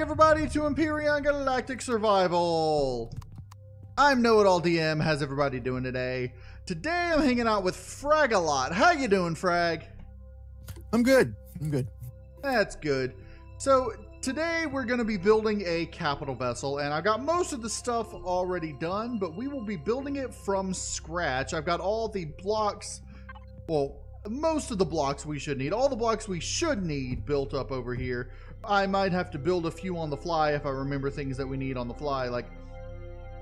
everybody to Empyrion Galactic Survival. I'm KnowItAllDM. How's everybody doing today? Today I'm hanging out with FRAG aLOT. How you doing, Frag? I'm good. That's good. So today we're going to be building a capital vessel, and I've got most of the stuff already done, but we will be building it from scratch. I've got all the blocks, well, most of the blocks we should need, all the blocks we should need built up over here. I might have to build a few on the fly if I remember things that we need on the fly. Like,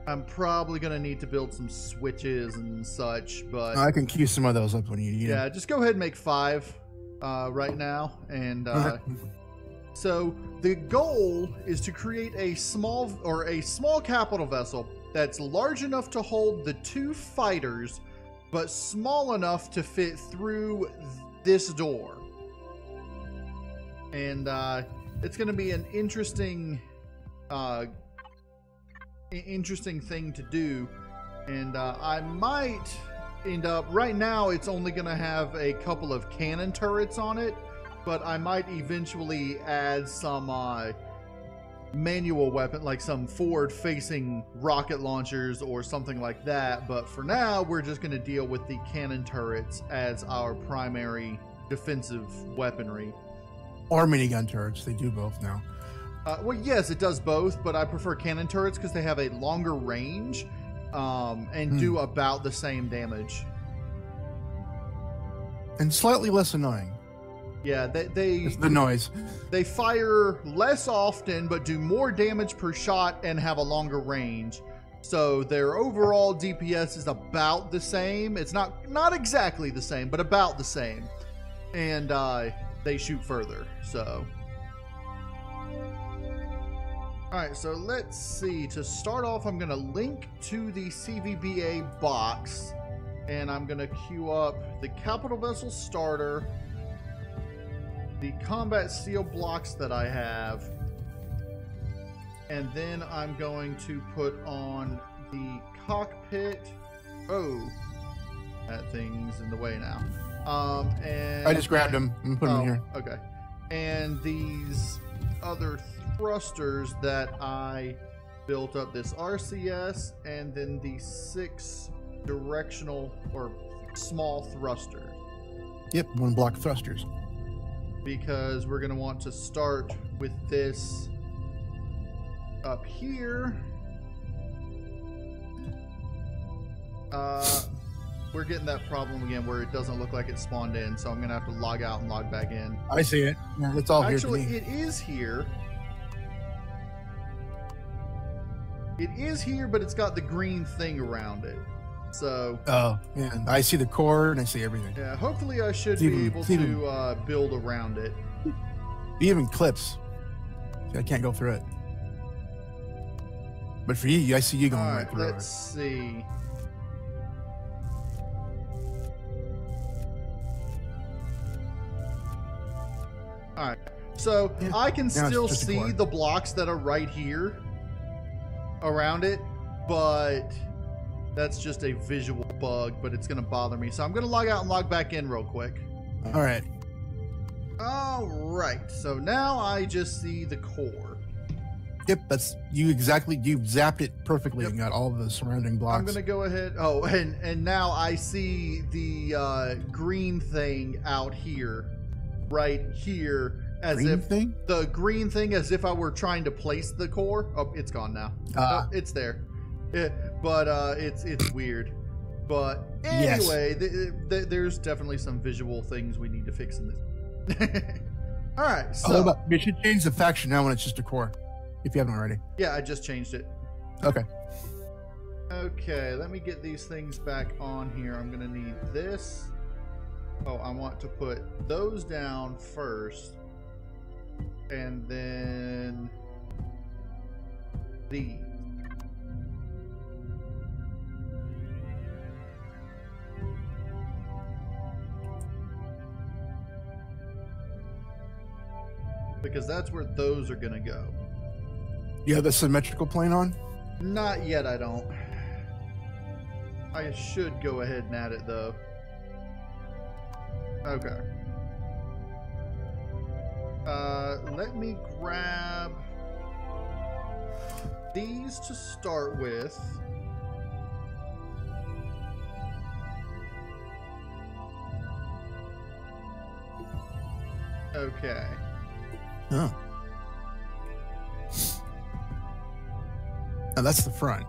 I'm probably going to need to build some switches and such, but I can queue some of those up when you need them. Yeah, just go ahead and make 5 right now. And so the goal is to create a small capital vessel that's large enough to hold the 2 fighters, but small enough to fit through this door. And it's going to be an interesting thing to do. And I might end up, right now it's only going to have a couple of cannon turrets on it, but I might eventually add some manual weapon, like some forward-facing rocket launchers or something like that. But for now, we're just going to deal with the cannon turrets as our primary defensive weaponry. Or minigun turrets. They do both now. Well, yes, it does both, but I prefer cannon turrets because they have a longer range and do about the same damage. And slightly less annoying. Yeah, it's the noise. They fire less often, but do more damage per shot and have a longer range. So their overall DPS is about the same. It's not exactly the same, but about the same. And they shoot further, so. Alright, so let's see. To start off, I'm going to link to the CVBA box, and I'm going to queue up the capital vessel starter, the combat steel blocks that I have, and then I'm going to put on the cockpit. Oh, that thing's in the way now. And I just grabbed them and put them here. Okay. And these other thrusters that I built up, this RCS, and then the 6 directional or small thrusters. Yep, 1 block thrusters. Because we're going to want to start with this up here. We're getting that problem again where it doesn't look like it spawned in, so I'm going to have to log out and log back in. I see it. Yeah, it's all Actually, here. It is here. It is here, but it's got the green thing around it. So. Oh, yeah. I see the core and I see everything. Yeah, hopefully I should be able to build around it. Even clips. I can't go through it. But for you, I see you going right through it. Let's see. Alright, so yeah, I can still see the blocks that are right here around it, but that's just a visual bug, but it's going to bother me. So I'm going to log out and log back in real quick. All right. All right, so now I just see the core. Yep, that's you exactly. You zapped it perfectly and got all of the surrounding blocks. I'm going to go ahead. Oh, and now I see the green thing out here. Right here, as green if thing? The green thing, as if I were trying to place the core. Oh, it's gone now. Oh, it's there. But it's weird. But anyway, yes. There's definitely some visual things we need to fix in this. All right, so you should change the faction now when it's just a core, if you haven't already. Yeah, I just changed it. Okay. Okay, let me get these things back on here. I'm gonna need this. Oh, I want to put those down first, and then these. Because that's where those are going to go. You have the symmetrical plane on? Not yet, I don't. I should go ahead and add it, though. Okay. Let me grab these to start with. Okay. Oh. Now that's the front.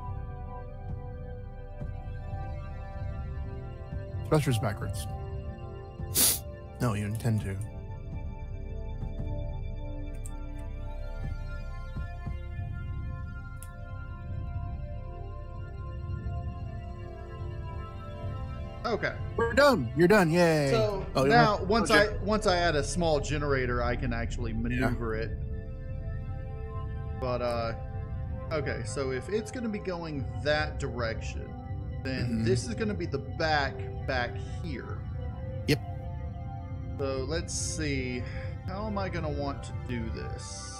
Thrusters backwards. No, you intend to. Okay. We're done. You're done. Yay. So now once I add a small generator, I can actually maneuver it. But okay, so if it's going to be going that direction, then this is going to be the back here. Yep. So let's see, how am I going to want to do this?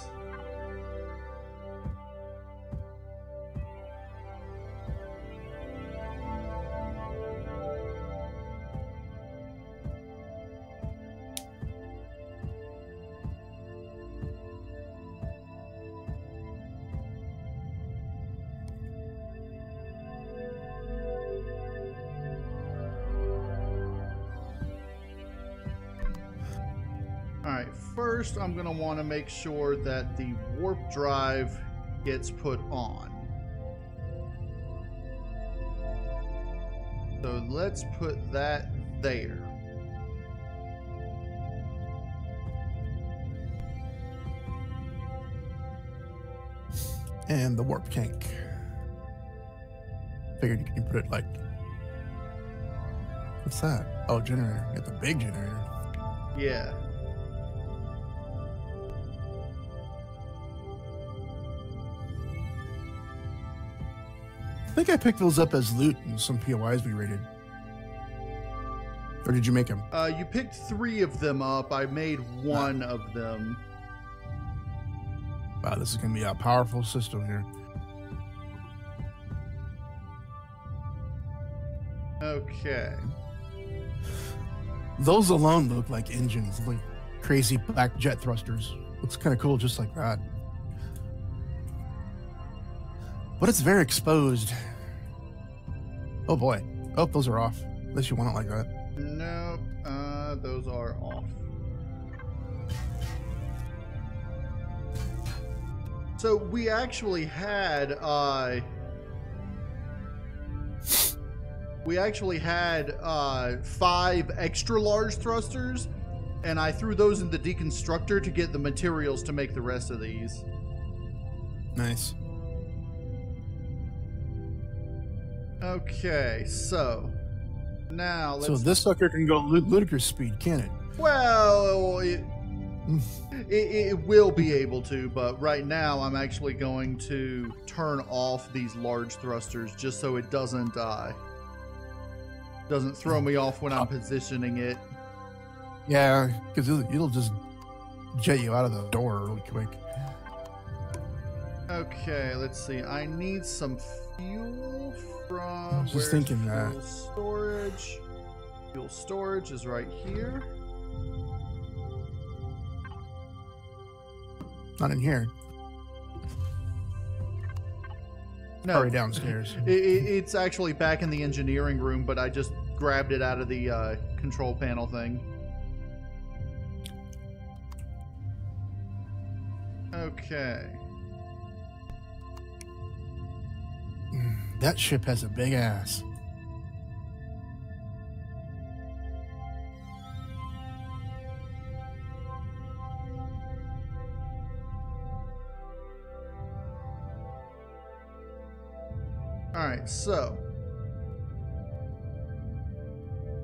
Alright, first I'm going to want to make sure that the warp drive gets put on. So let's put that there. And the warp tank. Figured you can put it like... What's that? Oh, generator. You got the big generator. Yeah. I think I picked those up as loot in some POIs we raided. Or did you make them? You picked 3 of them up. I made 1 of them. Wow, this is going to be a powerful system here. Okay. Those alone look like engines, like crazy black jet thrusters. Looks kind of cool just like that. But it's very exposed. Oh boy. Oh, those are off. Unless you want it like that. Nope. Those are off. So we actually had 5 extra large thrusters, and I threw those in the deconstructor to get the materials to make the rest of these. Nice. Okay, so now let's... So this sucker can go ludicrous speed, can it? Well, it will be able to, but right now I'm actually going to turn off these large thrusters just so it doesn't throw me off when I'm positioning it. Yeah, because it'll just jet you out of the door really quick. Okay, let's see. I need some fuel from... I was just thinking that. Fuel storage. Fuel storage is right here. Not in here. No, Probably downstairs. It's actually back in the engineering room, but I just grabbed it out of the control panel thing. Okay. That ship has a big ass. Alright, so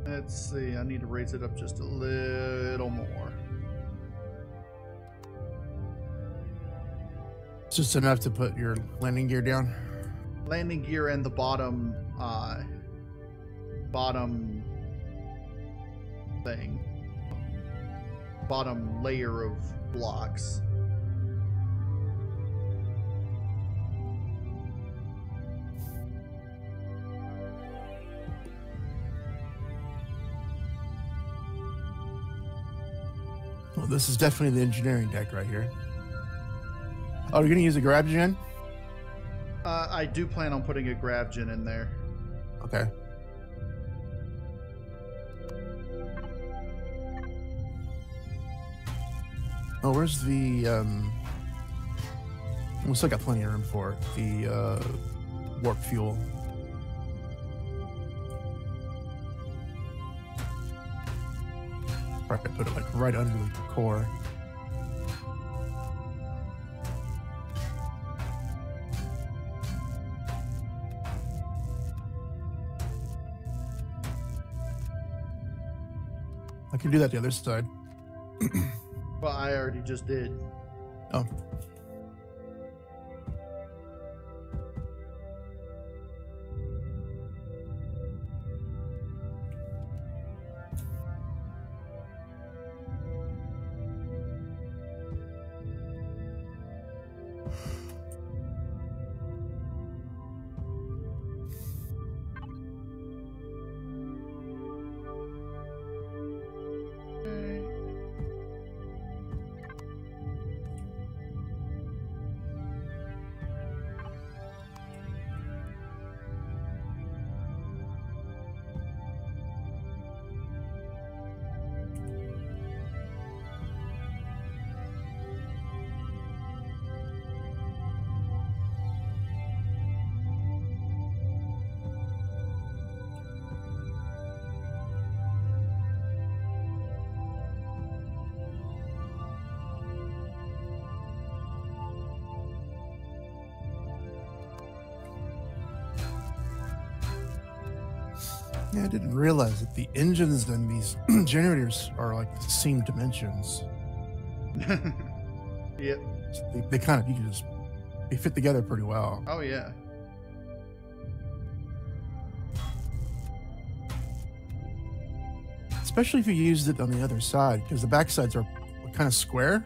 let's see, I need to raise it up just a little more. Just enough to put your landing gear down? Landing gear and the bottom thing. Bottom layer of blocks. Well, this is definitely the engineering deck right here. Oh, you're gonna use a grab gen? I do plan on putting a grav gen in there. Okay. Oh, where's the we still got plenty of room for it. The warp fuel. Probably put it like right under the core. I can do that the other side. Well, I already just did. Oh. Yeah, I didn't realize that the engines and these generators are like the same dimensions. Yep. So they kind of, you can just, they fit together pretty well. Oh, yeah. Especially if you used it on the other side, because the back sides are kind of square.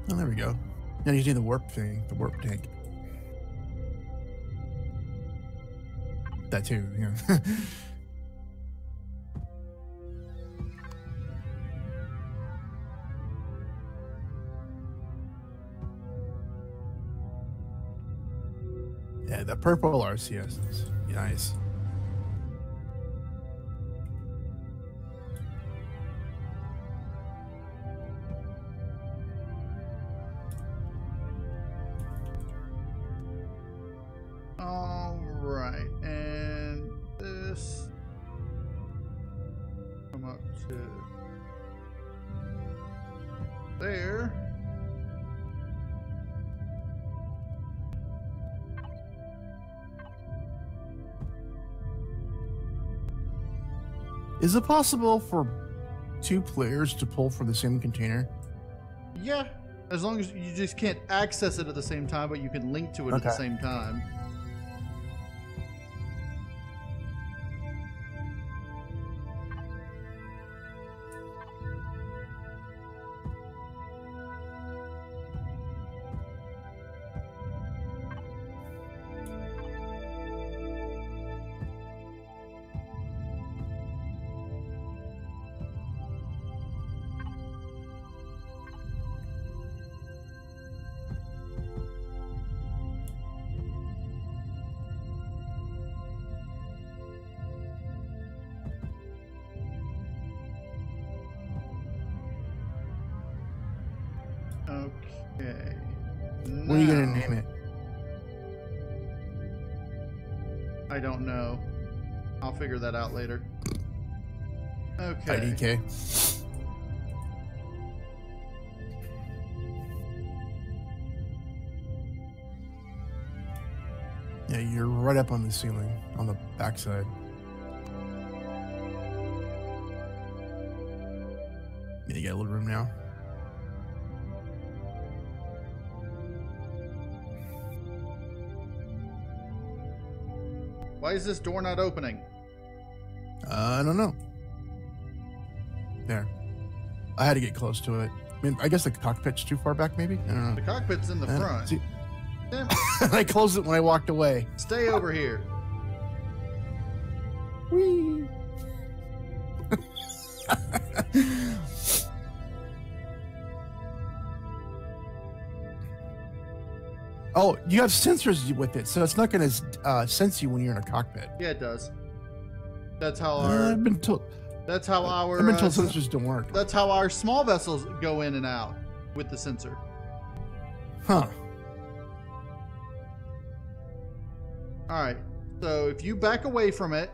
Oh, there we go. Now you need the warp thing, the warp tank. That too, yeah. Yeah, the purple RCS is nice. All right, and this come up to there. Is it possible for two players to pull from the same container? Yeah, as long as you just can't access it at the same time, but you can link to it at the same time. Okay. What are you gonna name it? I don't know. I'll figure that out later. Okay. IDK. Yeah, you're right up on the ceiling, on the backside. Yeah, you got a little room now. Why is this door not opening? I don't know. There. I had to get close to it. I mean, I guess the cockpit's too far back, maybe? I don't know. The cockpit's in the front. I closed it when I walked away. Stay over here. Whee! Oh, you have sensors with it, so it's not going to sense you when you're in a cockpit. Yeah, it does. That's how our. I've been told. That's how our. I've been told sensors don't work. That's how our small vessels go in and out with the sensor. Huh. All right. So if you back away from it,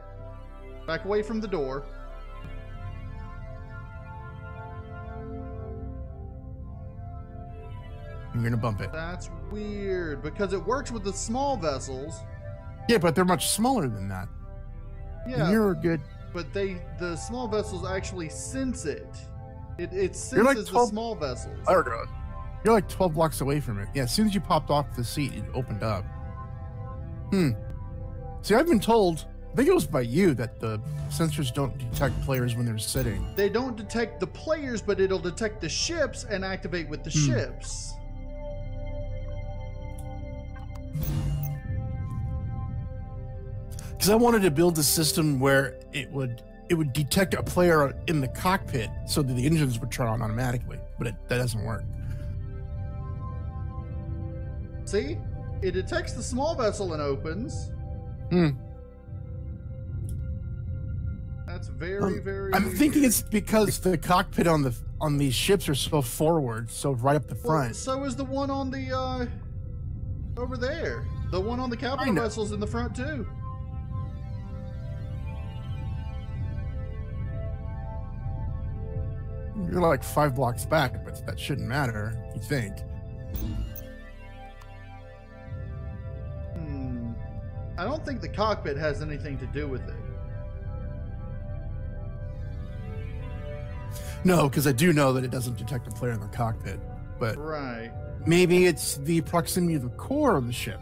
back away from the door. You're going to bump it. That's weird because it works with the small vessels. Yeah, but they're much smaller than that. Yeah. And you're good. But the small vessels actually sense it. It senses You're like the 12 small vessels. Oh, God. You're like 12 blocks away from it. Yeah, as soon as you popped off the seat, it opened up. See, I've been told, I think it was by you, that the sensors don't detect players when they're sitting. They don't detect the players, but it'll detect the ships and activate with the ships. Because I wanted to build a system where it would detect a player in the cockpit so that the engines would turn on automatically, but that doesn't work. See? It detects the small vessel and opens. That's very, very I'm weird. thinking it's because the cockpit on these ships are so forward, so right up the front. Well, so is the one on the over there. The one on the capital vessel's in the front too. You're like 5 blocks back, but that shouldn't matter, you think. I don't think the cockpit has anything to do with it. No, because I do know that it doesn't detect a player in the cockpit, but Right. maybe it's the proximity of the core of the ship.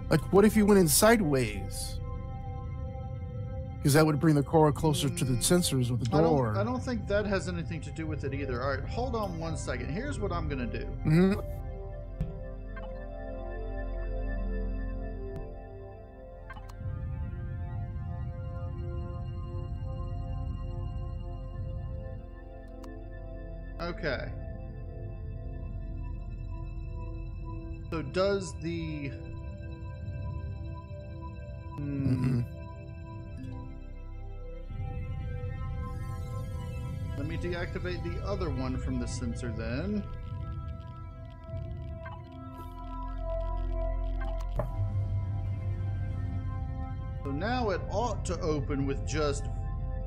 Like, what if you went in sideways? Because that would bring the core closer to the sensors with the door. I don't think that has anything to do with it either. All right, hold on one second. Here's what I'm gonna do. Okay. So does the Let me deactivate the other one from the sensor then. So now it ought to open with just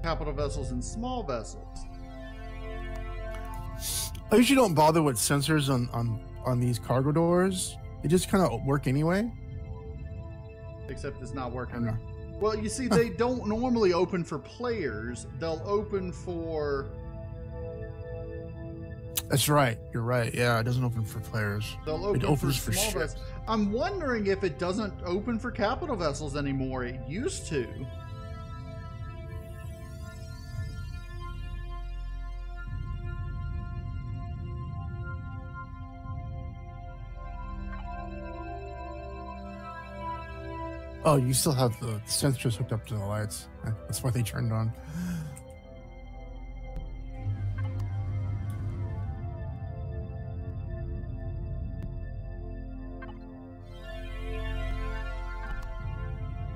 capital vessels and small vessels. I usually don't bother with sensors on these cargo doors. They just kind of work anyway. Except it's not working. I don't know. Well, you see, they don't normally open for players. They'll open for... That's right. You're right. Yeah, it doesn't open for players. They'll open it opens for for small ships. vessels. I'm wondering if it doesn't open for capital vessels anymore. It used to. Oh, you still have the sensors hooked up to the lights. That's why they turned on.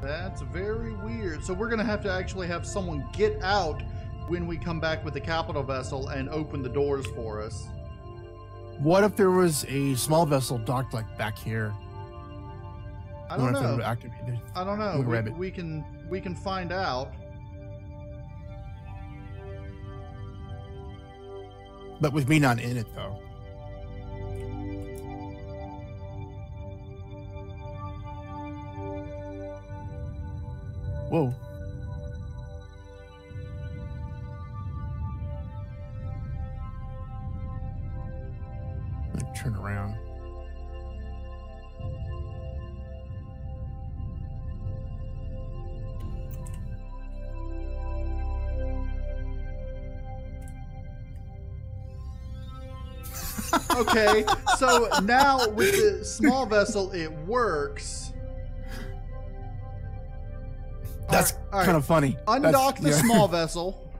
That's very weird. So we're going to actually have someone get out when we come back with the capital vessel and open the doors for us. What if there was a small vessel docked like back here? I don't know. Activated. I don't know. We can find out. But with me not in it though. Whoa. Let me turn around. Okay, so now with the small vessel, it works. That's All right. kind of funny. Undock the small vessel.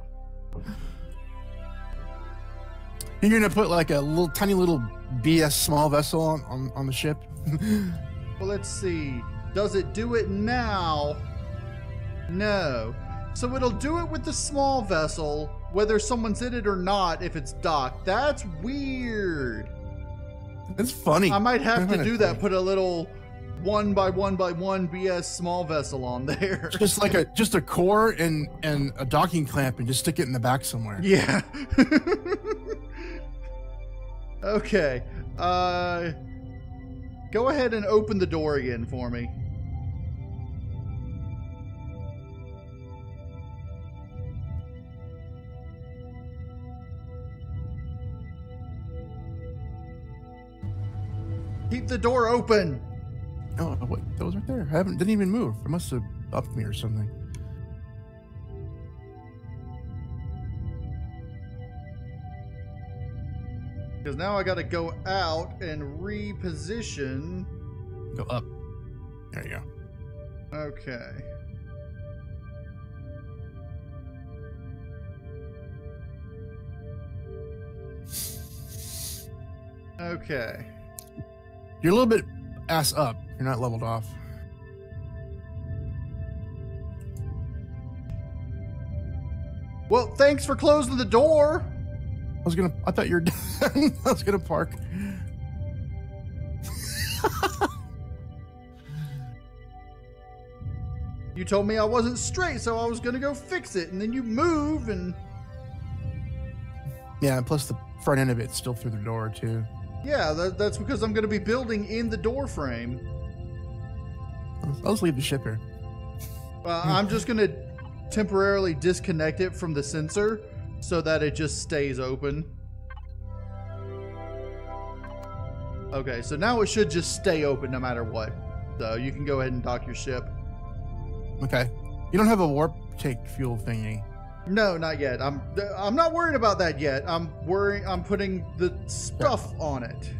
You're gonna put like a little tiny little BS small vessel on the ship. Well, let's see. Does it do it now? No. So it'll do it with the small vessel, whether someone's in it or not, if it's docked. That's weird. That's funny. I might have to do that. Put a little 1x1x1 BS small vessel on there. Just like a core and a docking clamp, and just stick it in the back somewhere. Yeah. Okay. Go ahead and open the door again for me. Keep the door open. Oh, wait, that was right there. Didn't even move. It must have upped me or something. Because now I got to go out and reposition. Go up. There you go. Okay. Okay. You're a little bit ass up. You're not leveled off. Well, thanks for closing the door. I thought you were done. I was gonna park. You told me I wasn't straight, so I was gonna go fix it, and then you move and... Yeah, and plus the front end of it's still through the door too. Yeah, that's because I'm gonna be building in the door frame. I'll just leave the ship here. I'm just gonna temporarily disconnect it from the sensor so that it just stays open. Okay, so now it should just stay open no matter what. So you can go ahead and dock your ship. Okay. You don't have a warp take fuel thingy. No, not yet. I'm not worried about that yet. I'm putting the stuff on it.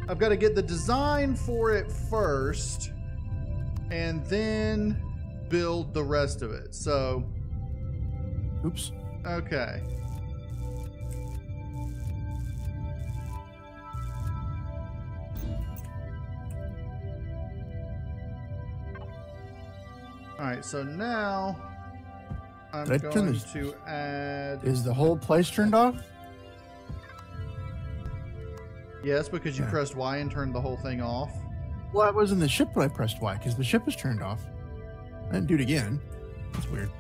I've got to get the design for it first and then build the rest of it. So, oops. Okay. All right, so now I'm going to add... Is the whole place turned off? Yes, because you pressed Y and turned the whole thing off. Well, I was in the ship when I pressed Y, because the ship was turned off. I didn't do it again. That's weird.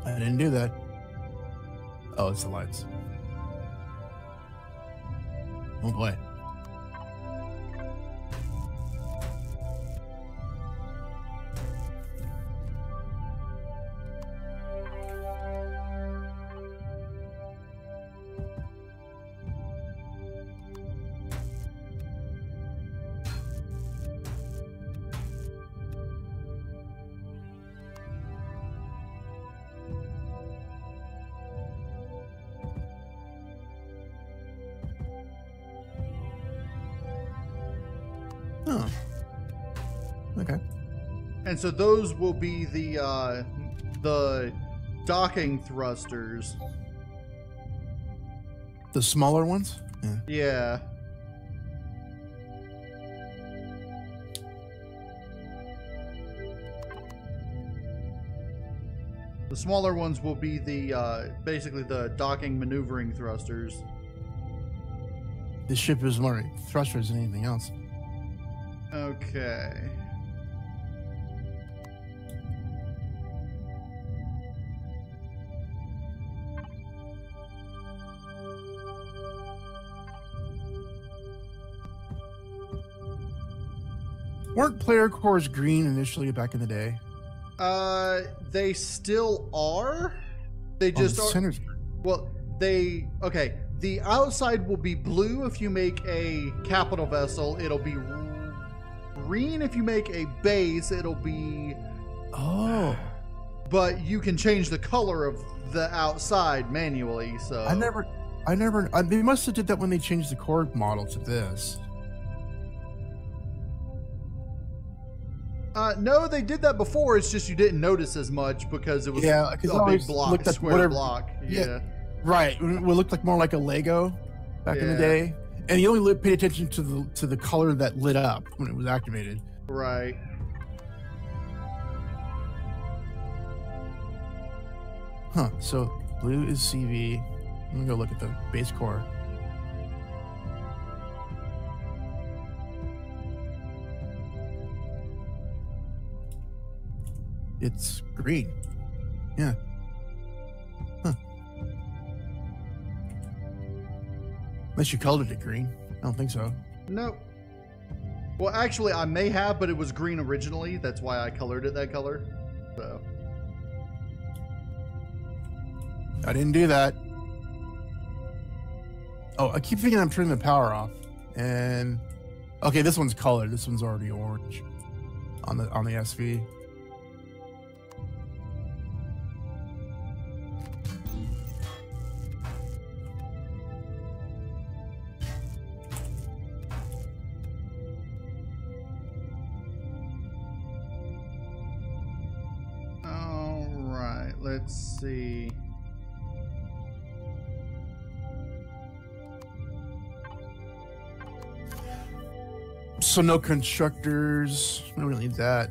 I didn't do that. Oh, it's the lights. Oh boy. Oh. Okay. And so those will be the docking thrusters. The smaller ones? Yeah. Yeah. The smaller ones will be the basically the docking maneuvering thrusters. This ship is more thrusters than anything else. Okay. Weren't player cores green initially back in the day? They still are. They just are. Center's Well, okay. The outside will be blue if you make a capital vessel. It'll be green if you make a base. It'll be. Oh. But you can change the color of the outside manually. So they must have did that when they changed the core model to this. No, they did that before. It's just you didn't notice as much because it was a big block, square block. Yeah. Right. It looked like more like a Lego back in the day. And you only paid attention to the color that lit up when it was activated. Right. Huh. So blue is CV. I'm gonna go look at the base core. It's green. Yeah. Huh. Unless you colored it green. I don't think so. No. Well, actually, I may have, but it was green originally. That's why I colored it that color. So. I didn't do that. Oh, I keep thinking I'm turning the power off. And okay, this one's colored. This one's already orange on the SV. All right, let's see. So no constructors. We don't really need that.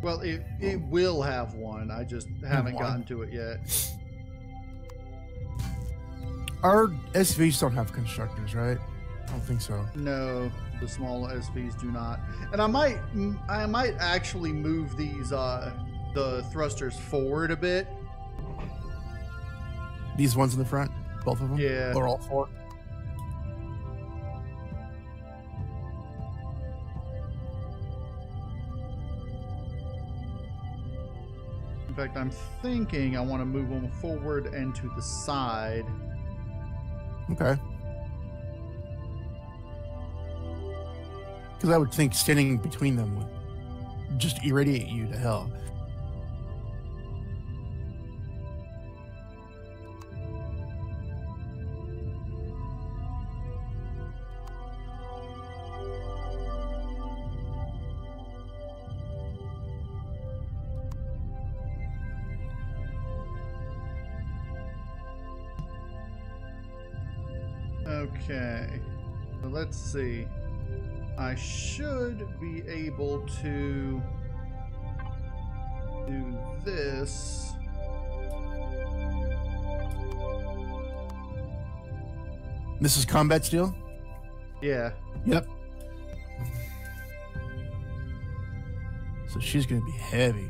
Well, it will have one. I just haven't gotten to it yet. Our SVs don't have constructors, right? I don't think so. No, the small SVs do not. And I might actually move these the thrusters forward a bit. These ones in the front, both of them. Yeah. Or all four. In fact, I'm thinking I want to move them forward and to the side. Okay. Because I would think standing between them would just irradiate you to hell. Okay, so let's see. I should be able to do this. This is combat steel? Yeah. Yep. So she's going to be heavy.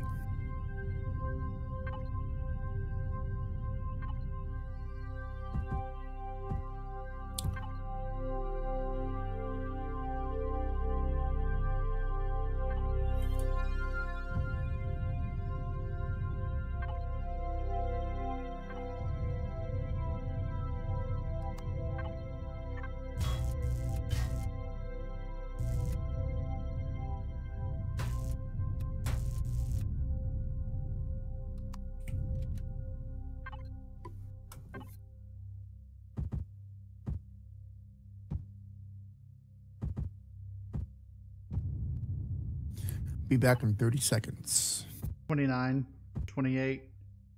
Be back in 30 seconds. 29, 28,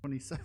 27.